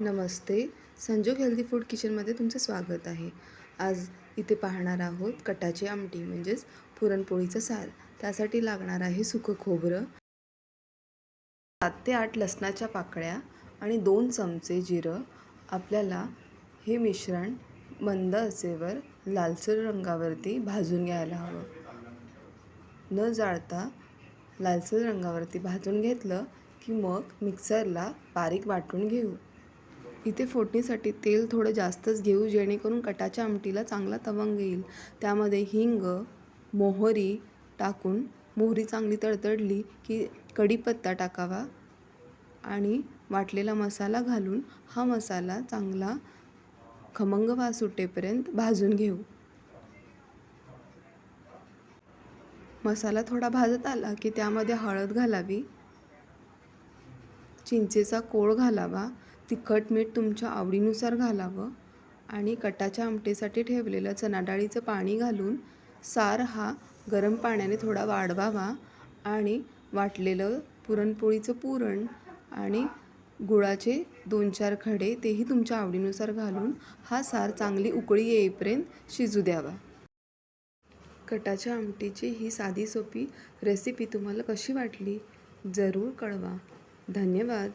नमस्ते. संजोग healthy food किचनमध्ये तुमचं स्वागत आहे. आज इथे पाहणार आहोत कटाची आमटी म्हणजेच पुरणपोळीचं सार. त्यासाठी लागणार आहे सुकं खोबरं, 7 ते 8 लसणाच्या पाकळ्या आणि 2 चमचे जिरं. आपल्याला हे मिश्रण मंद आचेवर लालसर रंगावरती भाजून घ्यायला हवं. न जाळता लालसर रंगावरती भाजून घेतलं की मग मिक्सरला बारीक वाटून घेऊ. इथे फोडणीसाठी तेल थोडं जास्तच घेऊ, जेणेकरून कटाच्या आमटीला चांगला तवंग येईल. त्यामध्ये हिंग, मोहरी टाकून मोहरी चांगली तडतडली की कढीपत्ता टाकावा आणि वाटलेला मसाला घालून हा मसाला चांगला खमंग वास सुटेपर्यंत भाजून घेऊ. मसाला थोडा भाजत आला की त्यामध्ये हळद घालावी, चिंचेचा कोळ घालावा, तिखट मीठ तुमच्या आवडीनुसार घालावं आणि कटाच्या आमटीसाठी ठेवलेलं चणा डाळीचं पाणी घालून सार हा गरम पाण्याने थोडा वाढवावा आणि वाटलेलं पुरणपोळीचं पुरण आणि गुळाचे 2-4 खडे तेही तुमच्या आवडीनुसार घालून हा सार चांगली उकळी येईपर्यंत शिजू द्यावा. कटाच्या आमटीची ही साधी सोपी रेसिपी तुम्हाला कशी वाटली जरूर कळवा. धन्यवाद.